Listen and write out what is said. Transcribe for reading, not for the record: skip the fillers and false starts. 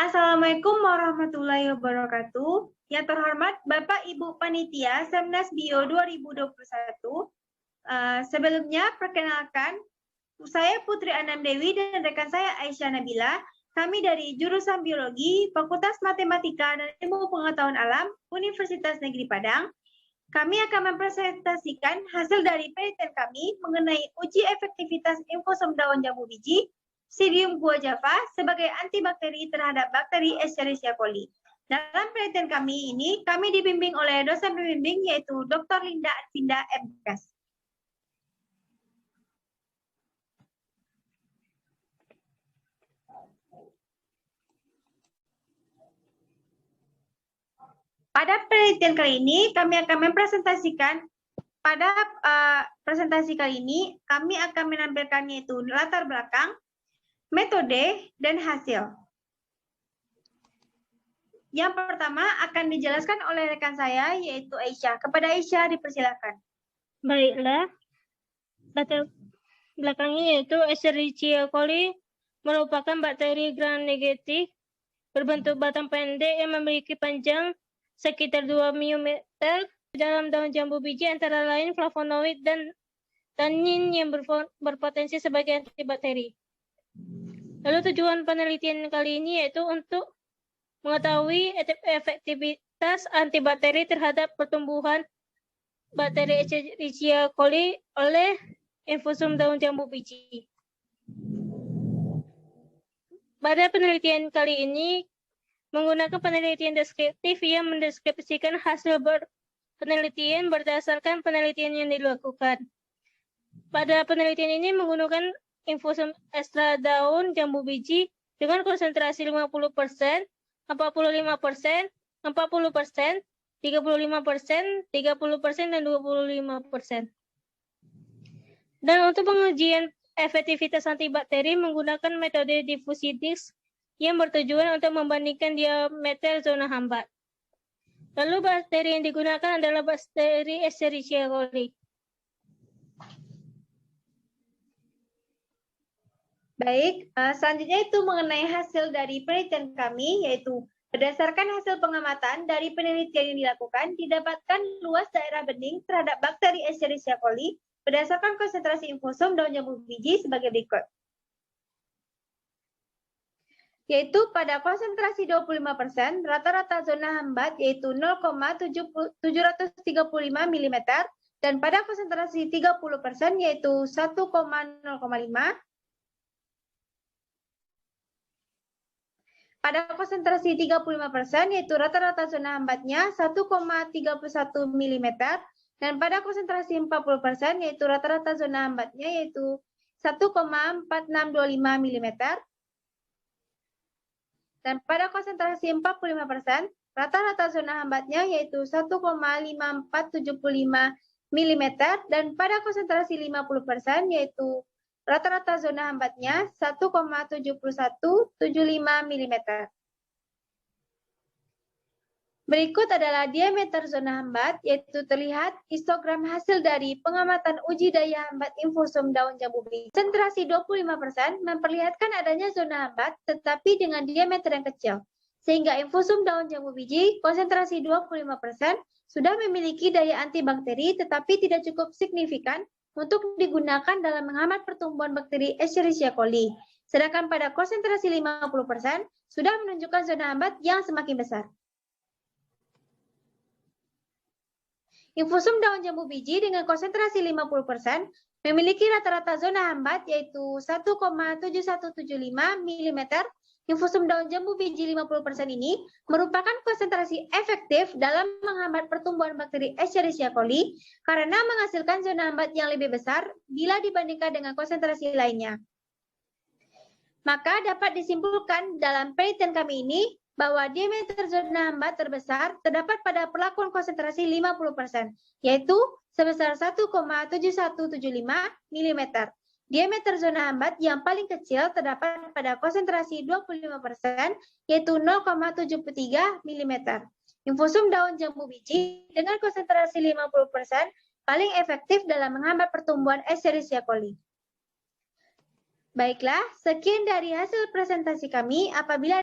Assalamualaikum warahmatullahi wabarakatuh. Yang terhormat Bapak Ibu Panitia Semnas Bio 2021. Sebelumnya perkenalkan, saya Putri Anam Dewi dan rekan saya Aisyah Nabila. Kami dari jurusan Biologi, Fakultas Matematika dan Ilmu Pengetahuan Alam, Universitas Negeri Padang. Kami akan mempresentasikan hasil dari penelitian kami mengenai uji efektivitas infosom daun jambu biji Psidium guajava sebagai antibakteri terhadap bakteri Escherichia coli. Dalam penelitian kami ini, kami dibimbing oleh dosen pembimbing yaitu Dr. Linda Arvinda MKes. Pada penelitian kali ini, kami akan mempresentasikan pada presentasi kali ini, kami akan menampilkannya itu latar belakang, metode, dan hasil. Yang pertama akan dijelaskan oleh rekan saya, yaitu Aisyah. Kepada Aisyah, dipersilakan. Baiklah, latar belakangnya yaitu Escherichia coli merupakan bakteri gram negatif berbentuk batang pendek yang memiliki panjang sekitar 2 mm dalam daun jambu biji, antara lain flavonoid dan tannin yang berpotensi sebagai antibakteri. Lalu tujuan penelitian kali ini yaitu untuk mengetahui efektivitas antibakteri terhadap pertumbuhan bakteri Escherichia coli oleh infusum daun jambu biji. Pada penelitian kali ini menggunakan penelitian deskriptif yang mendeskripsikan hasil penelitian berdasarkan penelitian yang dilakukan. Pada penelitian ini menggunakan infusum ekstra daun jambu biji dengan konsentrasi 50%, 45%, 40%, 35%, 30%, dan 25%. Dan untuk pengujian efektivitas antibakteri menggunakan metode difusi disk yang bertujuan untuk membandingkan diameter zona hambat. Lalu bakteri yang digunakan adalah bakteri Escherichia coli. Baik, selanjutnya itu mengenai hasil dari penelitian kami, yaitu berdasarkan hasil pengamatan dari penelitian yang dilakukan, didapatkan luas daerah bening terhadap bakteri Escherichia coli berdasarkan konsentrasi infusum daun jambu biji sebagai berikut. Yaitu pada konsentrasi 25%, rata-rata zona hambat yaitu 0,735 mm, dan pada konsentrasi 30% yaitu 1,05. Pada konsentrasi 35% yaitu rata-rata zona hambatnya 1,31 mm, dan pada konsentrasi 40% yaitu rata-rata zona hambatnya yaitu 1,4625 mm, dan pada konsentrasi 45% rata-rata zona hambatnya yaitu 1,5475 mm, dan pada konsentrasi 50% yaitu rata-rata zona hambatnya 1,7175 mm. Berikut adalah diameter zona hambat, yaitu terlihat histogram hasil dari pengamatan uji daya hambat infusum daun jambu biji. Konsentrasi 25% memperlihatkan adanya zona hambat, tetapi dengan diameter yang kecil. Sehingga infusum daun jambu biji, konsentrasi 25% sudah memiliki daya antibakteri, tetapi tidak cukup signifikan untuk digunakan dalam menghambat pertumbuhan bakteri Escherichia coli. Sedangkan pada konsentrasi 50% sudah menunjukkan zona hambat yang semakin besar. Infusum daun jambu biji dengan konsentrasi 50% memiliki rata-rata zona hambat yaitu 1,7175 mm. Infusum daun jambu biji 50% ini merupakan konsentrasi efektif dalam menghambat pertumbuhan bakteri Escherichia coli karena menghasilkan zona hambat yang lebih besar bila dibandingkan dengan konsentrasi lainnya. Maka dapat disimpulkan dalam penelitian kami ini bahwa diameter zona hambat terbesar terdapat pada perlakuan konsentrasi 50%, yaitu sebesar 1,7175 mm. Diameter zona hambat yang paling kecil terdapat pada konsentrasi 25%, yaitu 0,73 mm. Infusum daun jambu biji dengan konsentrasi 50% paling efektif dalam menghambat pertumbuhan Escherichia coli. Baiklah, sekian dari hasil presentasi kami. Apabila